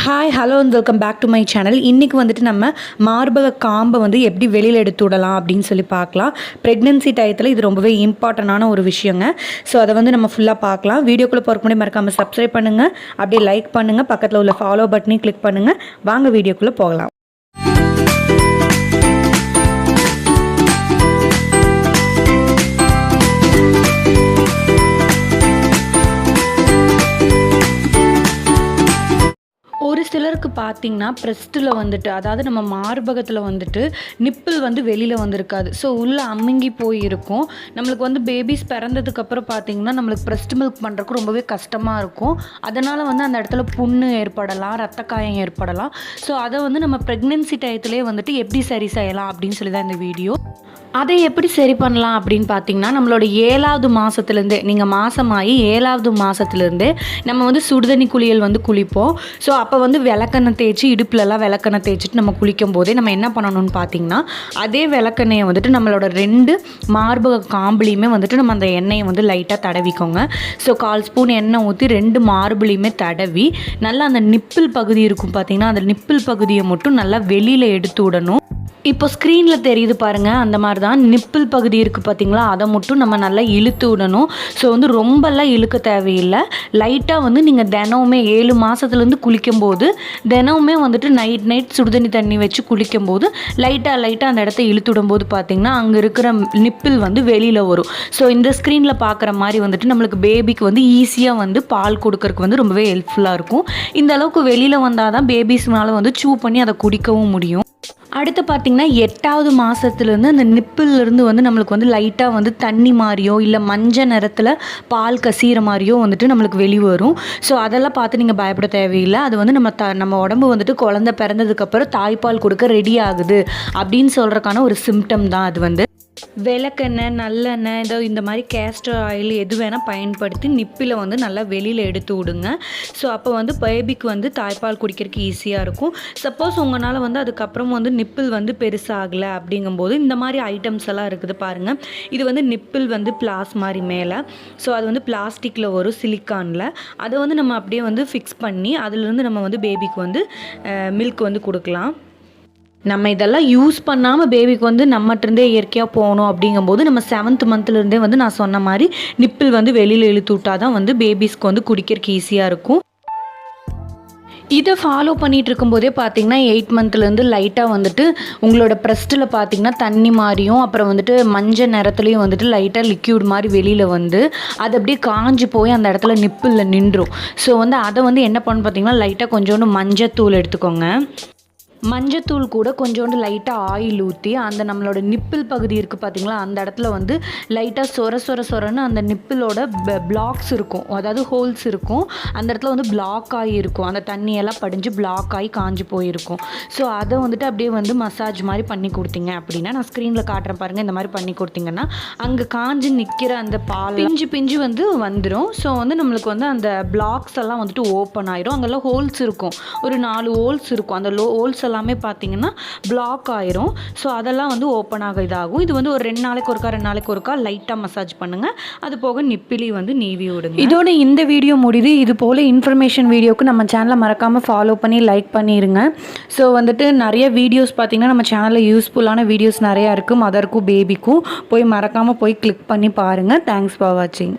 Hi hello and welcome back to my channel. இன்றைக்கி வந்துட்டு நம்ம மார்பக காம்பை வந்து எப்படி வெளியில் எடுத்து விடலாம் அப்படின்னு சொல்லி பார்க்கலாம். ப்ரெக்னென்சி டயத்தில் இது ரொம்பவே இம்பார்ட்டண்டான ஒரு விஷயங்க. ஸோ அதை வந்து நம்ம ஃபுல்லாக பார்க்கலாம். வீடியோக்குள்ளே போகிறக்கு முன்னாடி மறக்காமல் சப்ஸ்கிரைப் பண்ணுங்கள், அப்படியே லைக் பண்ணுங்கள், பக்கத்தில் உள்ள ஃபாலோ பட்டனையும் கிளிக் பண்ணுங்கள். வாங்க வீடியோக்குள்ளே போகலாம். ஒரு சிலருக்கு பார்த்திங்கன்னா ப்ரெஸ்ட்டில் வந்துட்டு, அதாவது நம்ம மார்பகத்தில் வந்துட்டு நிப்பிள் வந்து வெளியில் வந்திருக்காது. ஸோ உள்ளே அமுங்கி போயிருக்கும். நம்மளுக்கு வந்து பேபிஸ் பிறந்ததுக்கப்புறம் பார்த்திங்கன்னா நம்மளுக்கு ப்ரெஸ்ட் மில்க் பண்ணுறதுக்கு ரொம்பவே கஷ்டமாக இருக்கும். அதனால் வந்து அந்த இடத்துல புண்ணு ஏற்படலாம், ரத்த காயம் ஏற்படலாம். ஸோ அதை வந்து நம்ம ப்ரெக்னென்சி டயத்துலேயே வந்துட்டு எப்படி சரி செய்யலாம் அப்படின்னு சொல்லி தான் இந்த வீடியோ. அதை எப்படி சரி பண்ணலாம் அப்படின்னு பார்த்தீங்கன்னா, நம்மளோட 7வது மாதத்துலேருந்தே, நீங்கள் மாதமாகி 7வது மாதத்துலேருந்தே நம்ம வந்து சுடுதண்ணி குளியல் வந்து குளிப்போம். ஸோ அப்போ வந்து விளக்கெண்ணெய் தேய்ச்சி, இடுப்புலலாம் விளக்கெண்ணெய் தேய்ச்சிட்டு நம்ம குளிக்கும் போதே நம்ம என்ன பண்ணணும்னு பார்த்தீங்கன்னா, அதே விளக்கெண்ணெயை வந்துட்டு நம்மளோட 2 மார்பக காம்புலையுமே வந்துட்டு நம்ம அந்த எண்ணெயை வந்து லைட்டாக தடவிக்கோங்க. ஸோ 1/4 ஸ்பூன் எண்ணெய் ஊற்றி 2 மார்புலையுமே தடவி நல்லா அந்த நிப்பிள் பகுதி இருக்கும் பார்த்தீங்கன்னா, அந்த நிப்பிள் பகுதியை மட்டும் நல்லா வெளியில் எடுத்து விடணும். இப்போ ஸ்க்ரீனில் தெரியுது பாருங்கள், அந்த மாதிரி தான் நிப்பிள் பகுதி இருக்குது பார்த்தீங்களா, அதை மட்டும் நம்ம நல்லா இழுத்து விடணும். ஸோ வந்து ரொம்பலாம் இழுக்க தேவையில்லை. லைட்டாக வந்து நீங்கள் தினமுமே 7 மாதத்துலேருந்து குளிக்கும்போது தினமுமே வந்துட்டு நைட் சுடுதண்ணி தண்ணி வச்சு குளிக்கும்போது லைட்டாக அந்த இடத்த இழுத்து விடும்போது பார்த்திங்கன்னா அங்கே இருக்கிற நிப்பிள் வந்து வெளியில் வரும். ஸோ இந்த ஸ்க்ரீனில் பார்க்குற மாதிரி வந்துட்டு நம்மளுக்கு பேபிக்கு வந்து ஈஸியாக வந்து பால் கொடுக்கறதுக்கு வந்து ரொம்பவே ஹெல்ப்ஃபுல்லாக இருக்கும். இந்த அளவுக்கு வெளியில் வந்தால் தான் பேபிஸ்னால வந்து சூ பண்ணி அதை குடிக்கவும் முடியும். அடுத்து பார்த்திங்கன்னா 8வது மாதத்துலேருந்து அந்த நிப்பிள்லேருந்து வந்து நம்மளுக்கு வந்து லைட்டாக வந்து தண்ணி மாதிரியோ இல்லை மஞ்சள் நிறத்தில் பால் கசிகிற மாதிரியோ வந்துட்டு நம்மளுக்கு வெளியே வரும். ஸோ அதெல்லாம் பார்த்து நீங்கள் பயப்பட தேவையில்லை. அது வந்து நம்ம உடம்பு வந்துட்டு குழந்தை பிறந்ததுக்கப்புறம் தாய்ப்பால் கொடுக்க ரெடி ஆகுது அப்படின்னு சொல்கிறதுக்கான ஒரு சிம்டம் தான் அது வந்து. விளக்கெண்ணெய், நல்லெண்ணெய், இதோ இந்த மாதிரி கேஸ்டர் ஆயில் எது வேணால் பயன்படுத்தி நிப்பில் வந்து நல்லா வெளியில் எடுத்து விடுங்க. ஸோ அப்போ வந்து பேபிக்கு வந்து தாய்ப்பால் குடிக்கிறதுக்கு ஈஸியாக இருக்கும். சப்போஸ் உங்களால் வந்து அதுக்கப்புறம் வந்து நிப்பிள் வந்து பெருசாகலை அப்படிங்கும்போது இந்த மாதிரி ஐட்டம்ஸ் எல்லாம் இருக்குது பாருங்கள். இது வந்து நிப்பிள் வந்து பிளாஸ் மாதிரி மேலே, ஸோ அது வந்து பிளாஸ்டிக்கில் வரும், சிலிக்கானில். அதை வந்து நம்ம அப்படியே வந்து ஃபிக்ஸ் பண்ணி அதுலேருந்து நம்ம வந்து பேபிக்கு வந்து மில்க் வந்து கொடுக்கலாம். நம்ம இதெல்லாம் யூஸ் பண்ணாமல் பேபிக்கு வந்து நம்மகிட்டருந்தே இயற்கையாக போகணும் அப்படிங்கும்போது நம்ம 7th மந்த்லேருந்தே வந்து நான் சொன்ன மாதிரி நிப்பிள் வந்து வெளியில் இழுத்து விட்டால் தான் வந்து பேபிஸ்க்கு வந்து குடிக்கிறதுக்கு ஈஸியாக இருக்கும். இதை ஃபாலோ பண்ணிகிட்டு இருக்கும்போதே பார்த்திங்கன்னா 8 மந்த்லேருந்து லைட்டாக வந்துட்டு உங்களோட ப்ரெஸ்ட்டில் பார்த்திங்கன்னா தண்ணி மாதிரியும் அப்புறம் வந்துட்டு மஞ்சள் நிறத்துலையும் வந்துட்டு லைட்டாக லிக்யூட் மாதிரி வெளியில் வந்து அது அப்படியே காஞ்சி போய் அந்த இடத்துல நிப்பிளில் நின்றும். ஸோ வந்து அதை வந்து என்ன பண்ணு பார்த்திங்கன்னா லைட்டாக கொஞ்சோண்டு மஞ்சத்தூள் எடுத்துக்கோங்க. மஞ்சத்தூள் கூட கொஞ்சோண்டு லைட்டாக ஆயில் ஊற்றி அந்த நம்மளோட நிப்பிள் பகுதி இருக்குது பார்த்திங்களா, அந்த இடத்துல வந்து லைட்டாக சொரன்னு அந்த நிப்பிளோட பிளாக்ஸ் இருக்கும், அதாவது ஹோல்ஸ் இருக்கும். அந்த இடத்துல வந்து பிளாக் ஆகி இருக்கும், அந்த தண்ணியெல்லாம் படிஞ்சு பிளாக் ஆகி காஞ்சி போயிருக்கும். ஸோ அதை வந்துட்டு அப்படியே வந்து மசாஜ் மாதிரி பண்ணி கொடுத்தீங்க அப்படின்னா, நான் ஸ்க்ரீனில் காட்டுறேன் பாருங்கள், இந்த மாதிரி பண்ணி கொடுத்தீங்கன்னா அங்கே காஞ்சி நிற்கிற அந்த பால் பிஞ்சு வந்து வந்துடும். ஸோ வந்து நம்மளுக்கு வந்து அந்த பிளாக்ஸ் எல்லாம் வந்துட்டு ஓப்பன் ஆயிரும். அங்கெல்லாம் ஹோல்ஸ் இருக்கும், ஒரு 4 ஹோல்ஸ் இருக்கும். அந்த ஹோல்ஸ் எல்லாமே பார்த்தீங்கன்னா பிளாக் ஆயிரும். ஸோ அதெல்லாம் வந்து ஓப்பன் ஆக இதாகும். இது வந்து ஒரு 2 நாளைக்கு ஒருக்கா லைட்டாக மசாஜ் பண்ணுங்கள். அது போக நிப்பிலி வந்து நீவி விடுங்க. இதோட இந்த வீடியோ முடியுது. இது போல் இன்ஃபர்மேஷன் வீடியோக்கு நம்ம சேனலை மறக்காமல் ஃபாலோ பண்ணி லைக் பண்ணிடுங்க. ஸோ வந்துட்டு நிறைய வீடியோஸ் பார்த்திங்கன்னா நம்ம சேனலில் யூஸ்ஃபுல்லான வீடியோஸ் நிறையா இருக்குது. மதருக்கும் பேபிக்கும் மறக்காமல் போய் கிளிக் பண்ணி பாருங்கள். தேங்க்ஸ் ஃபார் வாட்சிங்.